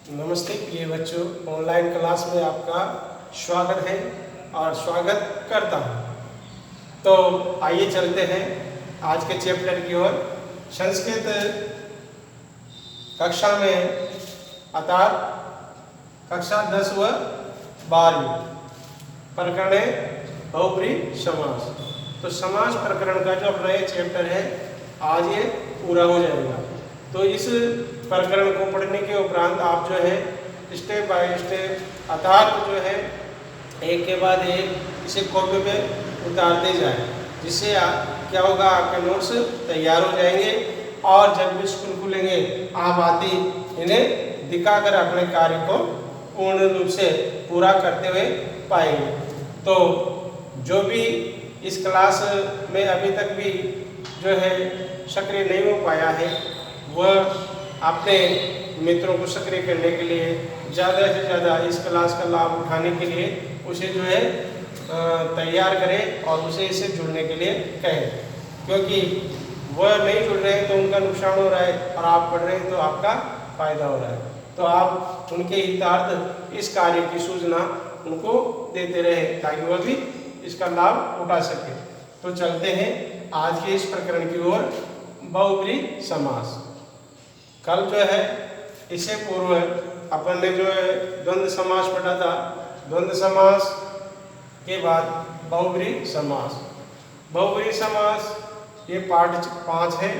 नमस्ते प्रिय बच्चों, ऑनलाइन क्लास में आपका स्वागत है और स्वागत करता हूँ। तो आइए चलते हैं आज के चैप्टर की ओर। संस्कृत कक्षा में अर्थात कक्षा 10 व 12 प्रकरण है बहुब्रीहि समास। तो समास प्रकरण का जो अपना ये चैप्टर है आज ये पूरा हो जाएगा। तो इस प्रकरण को पढ़ने के उपरांत आप जो है स्टेप बाय स्टेप अर्थात जो है एक के बाद एक इसे कॉपी पे उतारते जाएं, जिससे क्या होगा, आपके नोट्स तैयार हो जाएंगे और जब भी स्कूल खुलेंगे आप आती इन्हें दिखाकर अपने कार्य को पूर्ण रूप से पूरा करते हुए पाएंगे। तो जो भी इस क्लास में अभी तक भी जो है सक्रिय नहीं हो पाया है वह अपने मित्रों को सक्रिय करने के लिए ज़्यादा से ज़्यादा इस क्लास का लाभ उठाने के लिए उसे जो है तैयार करें और उसे इससे जुड़ने के लिए कहें, क्योंकि वह नहीं जुड़ रहे हैं तो उनका नुकसान हो रहा है और आप पढ़ रहे हैं तो आपका फायदा हो रहा है। तो आप उनके हितार्थ इस कार्य की सूचना उनको देते रहे ताकि वह भी इसका लाभ उठा सके। तो चलते हैं आज के इस प्रकरण की ओर, बहुब्रीहि समास। कल जो है इससे पूर्व अपन ने जो है द्वंद्व समास पढ़ा था। द्वंद्व समास के बाद बहुब्रीहि समास। बहुब्रीहि समास ये पाठ 5 है।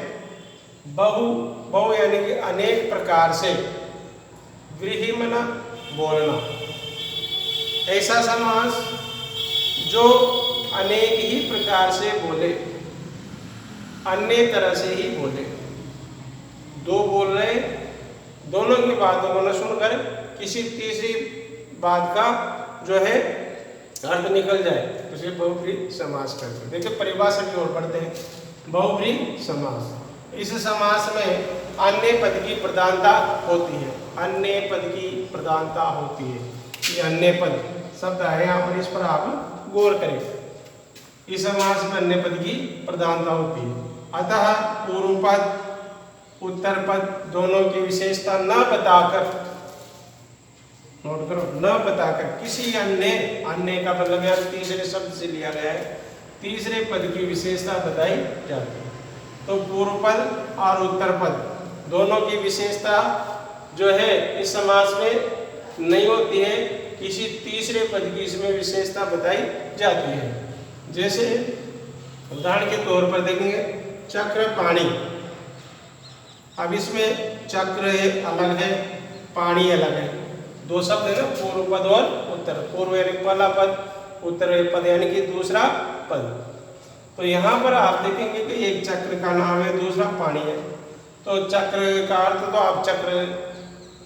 बहु यानी कि अनेक प्रकार से, व्रीहि मना बोलना, ऐसा समास जो अनेक ही प्रकार से बोले, अन्य तरह से ही बोले। दो बोल रहे, दोनों की बातों को न सुनकर किसी तीसरी बात का जो है अर्थ निकल जाए, उसे बहुब्रीहि समास करते हैं। देखिए परिभाषा की ओर बढ़ते हैं। बहुब्रीहि समास, इस समास में अन्य पद की प्रधानता होती है। अन्य पद की प्रधानता होती है। ये अन्य पद शब्द है यहाँ पर, इस पर आप गौर करें। इस समास में अन्य पद की प्रधानता होती है। अतः पूर्व पद उत्तर पद दोनों की विशेषता न बताकर, नोट करो, न बताकर किसी अन्य का मतलब यहाँ तीसरे शब्द से लिया गया है, तीसरे पद की विशेषता बताई जाती है। तो पूर्व पद और उत्तर पद दोनों की विशेषता जो है इस समास में नहीं होती है, किसी तीसरे पद की इसमें विशेषता बताई जाती है। जैसे उदाहरण के तौर पर देखेंगे, चक्र पाणी। अब इसमें चक्र अलग है, पाणी अलग है, दो शब्द है ना, पूर्व पद और उत्तर। पूर्व यानी पहला पद, उत्तर पद यानी कि दूसरा पद। तो यहाँ पर आप देखेंगे कि एक चक्र का नाम है, दूसरा पाणी है। तो चक्र का अर्थ तो आप चक्र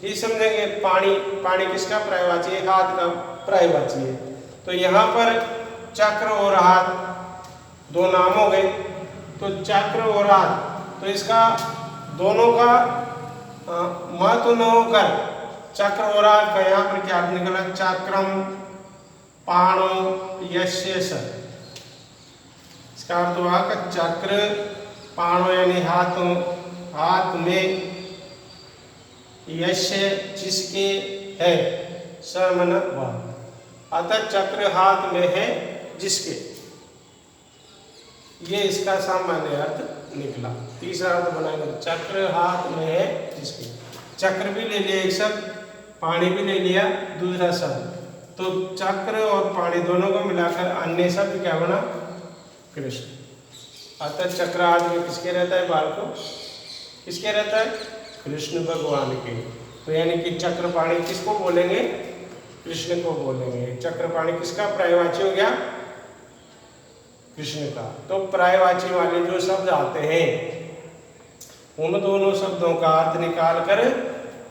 ही समझेंगे। पाणी किसका पर्यायवाची है? हाथ का पर्यायवाची है। तो यहाँ पर चक्र और हाथ दो नाम हो गए। तो चक्र और हाथ, तो इसका दोनों का महत्व न होकर चक्र और हाथ का यहाँ पर क्या अर्थ निकला? चक्रम पाणो यस्य स। इसका अर्थ हुआ कि चक्र पाणो यानी हाथ में, यस्य जिसके है, स मन वह। अतः चक्र हाथ में है जिसके, ये इसका सामान्य अर्थ निकला। तीसरा अर्थ बनाएंगे, चक्र हाथ में है जिसके। चक्र भी ले लिया एक शब्द, पाणी भी ले लिया दूसरा शब्द। तो चक्र और पाणी दोनों को मिलाकर अन्य शब्द क्या बना? कृष्ण। अतः चक्र हाथ में किसके रहता है? बाल को किसके रहता है? कृष्ण भगवान के। तो यानी कि चक्र पाणी किसको बोलेंगे? कृष्ण को बोलेंगे। चक्र पाणी किसका पर्यायवाची हो गया? कृष्ण का। तो पर्यायवाची वाले जो शब्द आते हैं उन दोनों शब्दों का अर्थ निकाल कर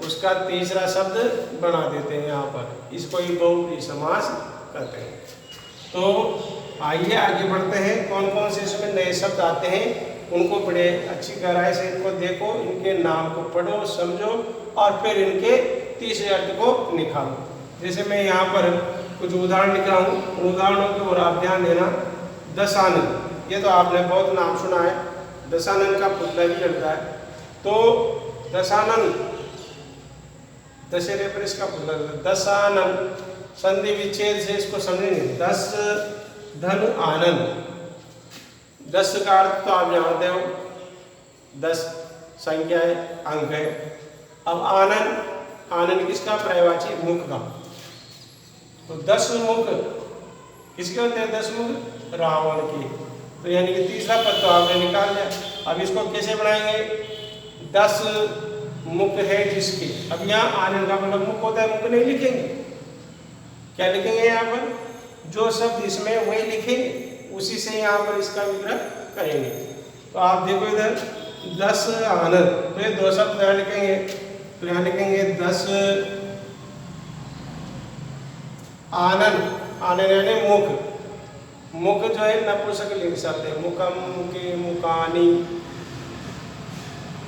उसका तीसरा शब्द बना देते हैं यहाँ पर। इसको ही बहुब्रीहि समास कहते हैं। तो आइए आगे बढ़ते हैं। कौन कौन से इसमें नए शब्द आते हैं उनको बड़े अच्छी गहराई से इनको देखो, इनके नाम को पढ़ो, समझो और फिर इनके तीसरे अर्थ को निकालो। जैसे मैं यहाँ पर कुछ उदाहरण लिखा हूँ, उदाहरणों की ओर आप ध्यान देना। दशानन, ये तो आपने बहुत नाम सुना है। दशानन का पुतला भी चलता है। तो दशानन दशहरे पर इसका दशानन, संधि विच्छेद से इसको समझेंगे। दस धन आनंद, 10 का अर्थ तो आप जानते हो, 10 संख्या है, अंक है। अब आनंद, आनंद किसका पर्यायवाची? मुख का। तो 10 मुख किसके होते हैं? 10 मुख रावण के। तो यानी कि तीसरा पद तो आपने निकाल दिया। अब इसको कैसे बनाएंगे? 10 मुख है जिसके। अब यहाँ आनंद का मतलब मुख होता है, मुख नहीं लिखेंगे। क्या लिखेंगे यहाँ पर? जो शब्द इसमें वही लिखेंगे, उसी से यहाँ पर इसका विग्रह करेंगे। तो आप देखो इधर 10 आनंद, तो ये 2 शब्द यहाँ लिखेंगे। तो यहाँ लिखेंगे 10 आनंद, आनंद यानी मुख। मुख जो है नपुंसकलिंग शब्द है, मुखम, मुखे, मुखानी।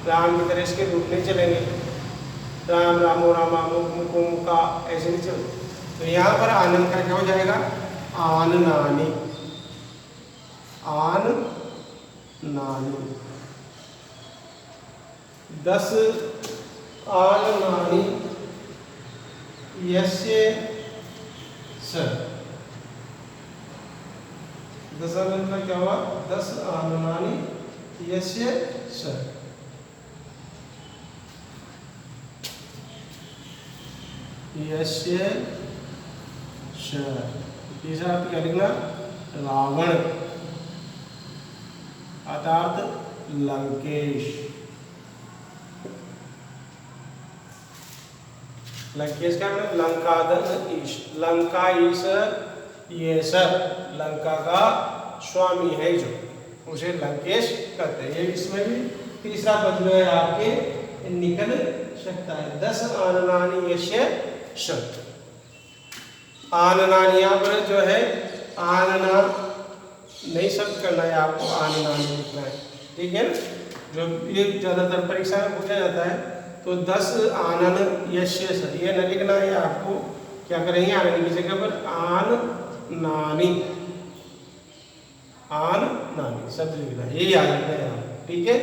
राम की तरह इसके रूप नहीं चलेंगे, राम रामो रामा, मुख मुखो मुखा, ऐसे नहीं चलेंगे। तो यहाँ पर आनंद का क्या हो जाएगा? आननानी, आन नानी। 10 आननानी यस्य स। 10 आनंद का क्या हुआ? 10 आननानी यस्य स। यस्य स। तीसरा क्या लिखना? रावण अर्थात लंकेश। लंकेश का मतलब लंकाधन ईश, लंका ईश, ये सब लंका का स्वामी है जो, उसे लंकेश कहते हैं। ये इसमें भी तीसरा पद जो है आपके निकल सकता है। 10 आननानी यस्य स। आननानी यहाँ पर जो है आनना नहीं शब्द करना है आपको, आननानी लिखना है, ठीक है ना? जो ये ज़्यादातर परीक्षा में पूछा जाता है। तो 10 आनन यस्य स, ये न लिखना है आपको। क्या करेंगे? आनन की जगह पर आन नानी, आन नानी शब्द लिखना है, यही याद रखना है आप, ठीक है?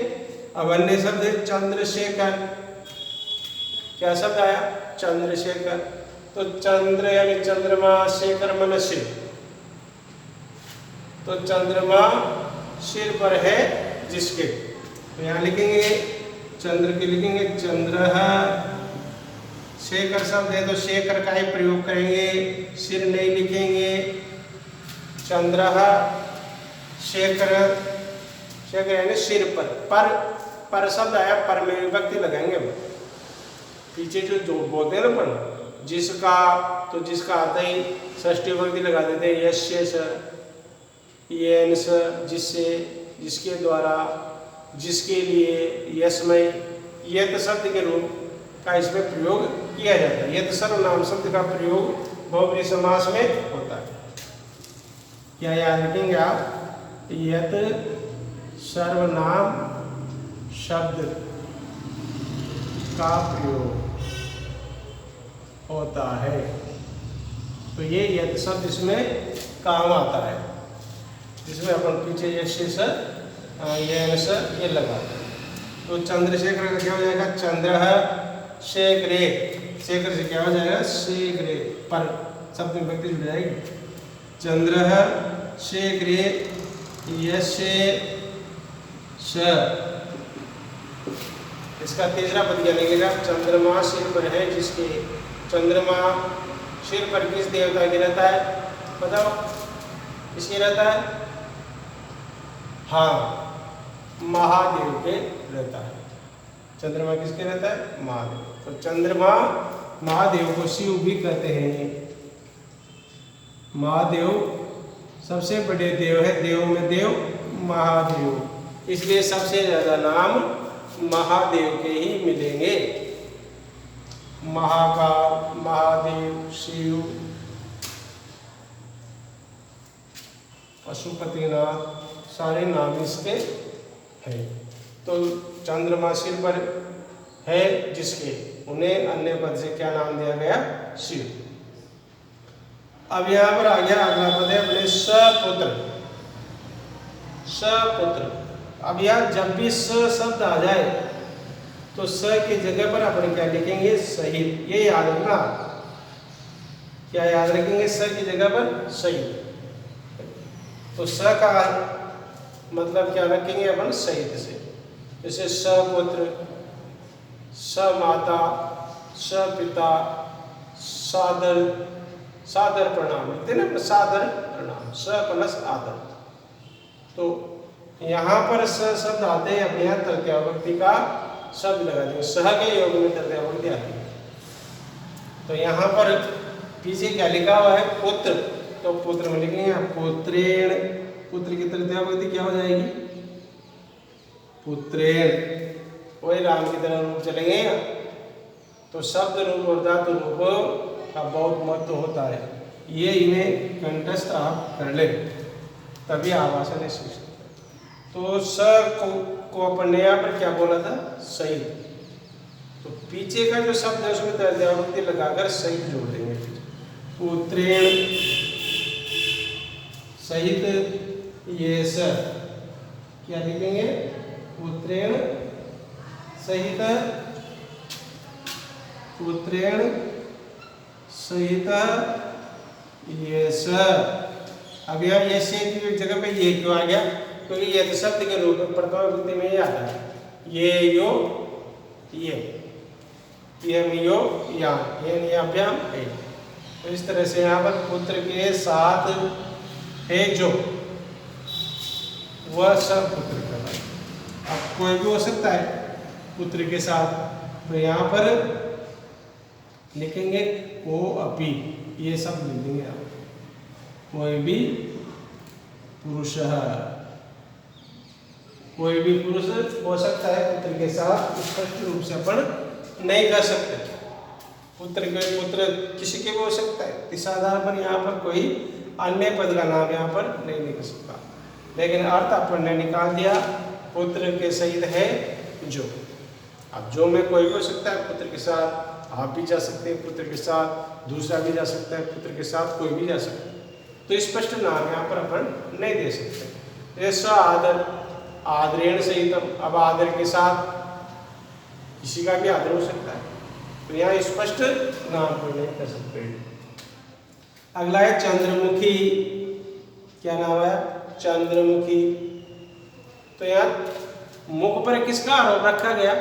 अब अन्य शब्द है चंद्रशेखर। क्या शब्द आया? चंद्रशेखर। तो चंद्र यानी चंद्रमा, शेखर मन सिर। तो चंद्रमा सिर पर है जिसके। तो यहाँ लिखेंगे चंद्र के, लिखेंगे चंद्र। शेखर शब्द है तो शेखर का ही प्रयोग करेंगे, सिर नहीं लिखेंगे। चंद्र शेखर, शेखर यानी सिर पर। पर शब्द आया, पर में विभक्ति लगाएंगे हम। पीछे जो बोलते हैं ना पर, जिसका, तो जिसका आता ही षष्ठी विभक्ति लगा देते हैं। यस्य स, येन स, जिससे, जिसके द्वारा, जिसके लिए, यस्मय। यत शब्द के रूप का इसमें प्रयोग किया जाता है। यत सर्वनाम शब्द का प्रयोग बहुब्रीहि समास में होता है। क्या याद रखेंगे आप? यत सर्वनाम शब्द का प्रयोग होता है। तो ये यत शब्द इसमें काम आता है, जिसमें अपन पीछे यस्य स, येन स ये लगाते हैं। तो चंद्रशेखर का क्या हो जाएगा? चंद्र शेखरे, शेखर से क्या हो जाएगा? शेखरे, पर शब्द में विभक्ति जुड़ जाएगी। चंद्र शेखरे यस्य स। इसका तीसरा पद क्या लिखेगा? चंद्रमा सिर पर है जिसके। चंद्रमा सिर पर किस देवता के रहता है? बताओ, किसके रहता है? हाँ, महादेव के रहता है। चंद्रमा किसके रहता है? महादेव। तो चंद्रमा महादेव को शिव भी कहते हैं। महादेव सबसे बड़े देव है, देव में देव महादेव, इसलिए सबसे ज्यादा नाम महादेव के ही मिलेंगे। महाकाल, महादेव, शिव, पशुपतिनाथ, सारे नाम इसके हैं। तो चंद्रमा सिर पर है जिसके, उन्हें अन्य पद से क्या नाम दिया गया? शिव। अब यहाँ पर आ गया अगला पद है अपने सपुत्र। सपुत्र। अब यहाँ जब भी स शब्द आ जाए तो स की जगह पर अपन क्या लिखेंगे? सहित। ये याद रखना, क्या याद रखेंगे? स की जगह पर सहित। तो स का मतलब क्या रखेंगे अपन? सहित से। जैसे सपुत्र, समाता, सपिता, सादर, सादर प्रणाम लिखते हैं ना, सादर प्रणाम, स प्लस आदर। तो यहाँ पर स शब्द आते हैं अपने यहाँ तृतीया विभक्ति का शब्द लगा देंगे, सह के योग में तृतीया विभक्ति आती है। तो यहाँ पर पीछे क्या लिखा हुआ है? पुत्र, तो पुत्र में लिखेंगे पुत्रेण। पुत्र की तृतीया विभक्ति क्या हो जाएगी? पुत्रेण। वही राम की तरह रूप चलेंगे। तो शब्द रूप और धातु रूप का बहुत महत्व होता है, ये इन्हें कंठस्थ आप कर ले, तभी आप आसानी सीख सकते हैं। तो स को अपन ने यहाँ पर क्या बोला था? सहित। तो पीछे का जो शब्द है उसमें तृतीया विभक्ति लगाकर सहित जोड़ देंगे। पुत्रेण सहित ये स क्या लिखेंगे? पुत्रेण सहित, पुत्रेण सहित ये स। अब यहाँ ये से की जगह पे ये क्यों आ गया? क्योंकि ये तो शब्द के रूप में प्रथमा विभक्ति में ही आता है। ये यो ये यो या ये अभ्याम है। तो इस तरह से यहाँ पर पुत्र के साथ है जो, वह सब पुत्र कहलाए। अब कोई भी हो सकता है पुत्र के साथ, तो यहाँ पर लिखेंगे को अपी, ये सब लिख देंगे आप। कोई भी पुरुष, कोई भी पुरुष हो सकता है पुत्र के साथ, स्पष्ट रूप से अपन नहीं कर सकते। पुत्र के पुत्र किसी के भी हो सकता है, इस आधार पर यहाँ पर कोई अन्य पद का नाम यहाँ पर नहीं लिख सकता, लेकिन अर्थ अपन ने निकाल दिया। पुत्र के सहित है जो। अब जो में कोई भी हो सकता है, पुत्र के साथ आप भी जा सकते हैं, पुत्र के साथ दूसरा भी जा सकता है, पुत्र के साथ कोई भी जा सकता है। तो स्पष्ट नाम यहाँ पर अपन नहीं दे सकते। जैसा आदर, आदरेण सहितम, अब आदर के साथ किसी का भी आदर हो सकता है, तो यहाँ स्पष्ट नाम को नहीं कर सकते। अगला है चंद्रमुखी। क्या नाम है? चंद्रमुखी। तो यहाँ मुख पर किसका आरोप रखा गया?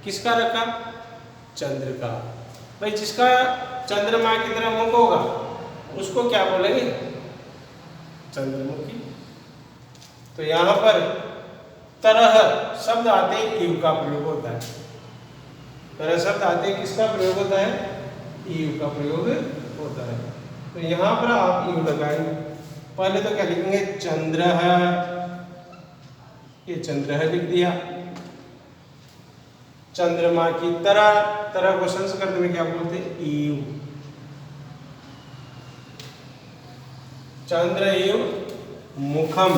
किसका रखा? चंद्र का। भाई जिसका चंद्रमा की तरह मुख होगा उसको क्या बोलेंगे? चंद्रमुखी। तो यहाँ पर तरह शब्द आते ही ईव का प्रयोग होता है। तरह शब्द आते ही किसका प्रयोग होता है? ईव का प्रयोग होता है। तो यहाँ पर आप ईव लगाएंगे। पहले तो क्या लिखेंगे? चंद्र, ये चंद्र लिख दिया। चंद्रमा की तरह, तरह को संस्कृत में क्या बोलते हैं? ईव। चंद्र एव मुखम,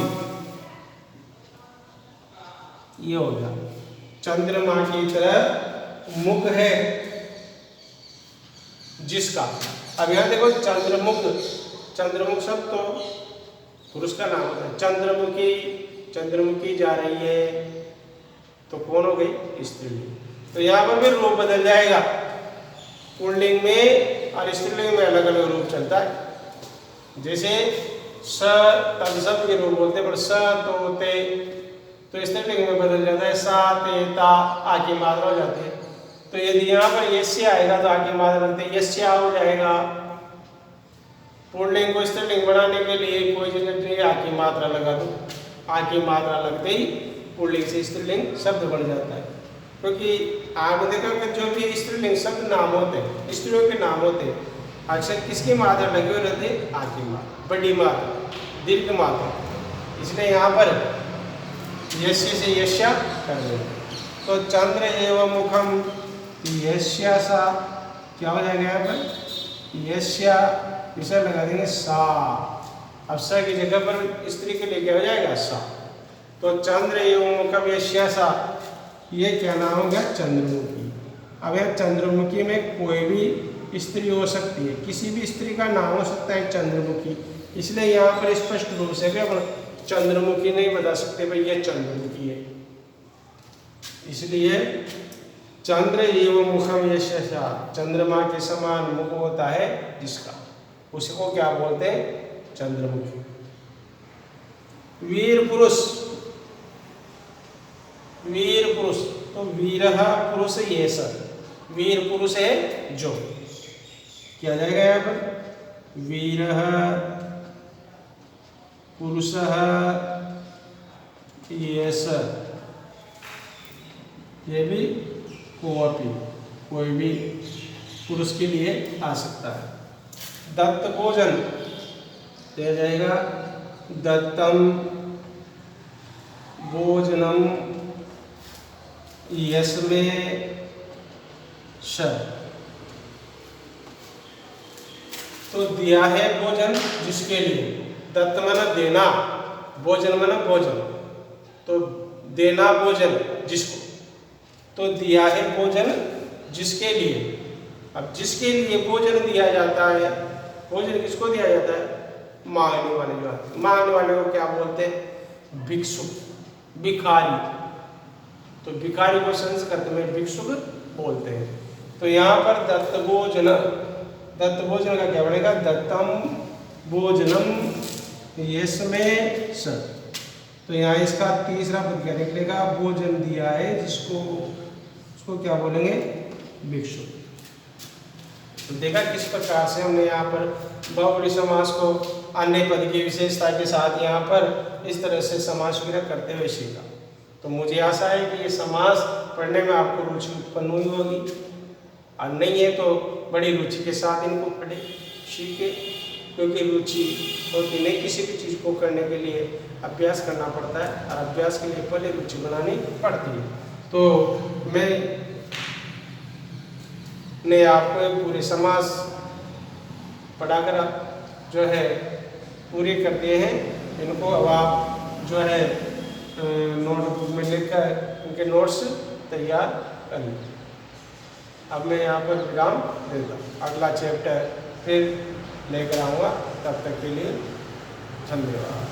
ये हो गया। चंद्रमा की तरह मुख है जिसका। अब यहां देखो चंद्रमुख, चंद्रमुख शब्द तो पुरुष का नाम होता है। चंद्रमुखी, चंद्रमुखी जा रही है, तो कौन हो गई? स्त्रीलिंग। तो यहाँ पर भी रूप बदल जाएगा। पुल्लिंग में और स्त्रीलिंग में अलग अलग रूप चलता है। जैसे स तद शब्द के रूप बोलते हैं, पर स तो ते, तो स्त्रीलिंग में बदल जाता है। सा ते ता, आ की मात्रा हो जाती है। तो यदि यहाँ पर यस्य आएगा तो आ की मात्रा लगते यस्या हो जाएगा। पुल्लिंग को स्त्रीलिंग बनाने के लिए कोई जगह नहीं, आ की मात्रा लगा दो, आ की मात्रा लगते ही पुल्लिंग से स्त्रीलिंग शब्द बन जाता है। क्योंकि आप देखो कि जो भी स्त्रीलिंग शब्द नाम होते हैं, स्त्रियों के नाम होते हैं, अक्सर किसकी मात्रा लगी हुई रहती है? आ की मात्रा, बड़ी मात्रा, दीर्घ मात्रा। इसलिए यहाँ पर यस्य से यस्या कर देंगे। तो चंद्र एवं मुखम यस्या सा, क्या हो जाएगा यहाँ पर? यस्या, इसे लगा देंगे सा। अब सा की जगह पर स्त्री के लिए क्या हो जाएगा? सा। तो चंद्र एवं मुखम यस्या सा, ये क्या नाम हो गया? चंद्रमुखी। अब यह चंद्रमुखी में कोई भी स्त्री हो सकती है, किसी भी स्त्री का नाम हो सकता है चंद्रमुखी। इसलिए यहाँ पर स्पष्ट रूप से भी अपन चंद्रमुखी नहीं बता सकते भाई ये चंद्रमुखी है। इसलिए चंद्र एव मुखम यस्य, चंद्रमा के समान मुख होता है जिसका, उसको क्या बोलते हैं? चंद्रमुखी। वीर पुरुष, वीर पुरुष, तो वीरः पुरुष ये सर, वीर पुरुष है जो, क्या जाएगा यहाँ पर? वीरः पुरुषः ये सर, ये भी कोअपि, कोई भी पुरुष के लिए आ सकता है। दत्त भोजन दिया जाएगा दत्तम भोजनम यस्मे श, तो दिया है भोजन जिसके लिए, दत्त माना देना, भोजन माना भोजन, तो देना भोजन जिसको, तो दिया है भोजन जिसके लिए। अब जिसके लिए भोजन दिया जाता है, भोजन किसको दिया जाता है? मांगने वाले जो आते हैं, मांगने वाले को क्या बोलते हैं? भिक्षुक, भिखारी, तो भिखारी को संस्कृत में भिक्षुक बोलते हैं। तो यहाँ पर दत्त भोजन, दत्त भोजन का क्या बनेगा? दत्तम भोजनम यस्मै स, तो यहाँ इसका तीसरा पद क्या निकलेगा? भोजन दिया है जिसको, उसको क्या बोलेंगे? भिक्षुक। तो देखा किस प्रकार से हमने यहाँ पर बहुव्रीहि समास को अन्य पद की विशेषता के साथ यहाँ पर इस तरह से समास विग्रह करते हुए सीखा। तो मुझे आशा है कि ये समास पढ़ने में आपको रुचि उत्पन्न हुई होगी, और नहीं है तो बड़ी रुचि के साथ इनको पढ़े, सीखे, क्योंकि रुचि होती नहीं, किसी भी चीज़ को करने के लिए अभ्यास करना पड़ता है, और अभ्यास के लिए पहले रुचि बनानी पड़ती है। तो मैं ने आपको पूरे समास पढ़ाकर जो है पूरे कर दिए हैं। इनको अब आप जो है नोटबुक में लिखकर इनके नोट्स तैयार कर लें। अब मैं यहाँ पर विराम देता हूँ, अगला चैप्टर फिर लेकर आऊँगा, तब तक के लिए धन्यवाद।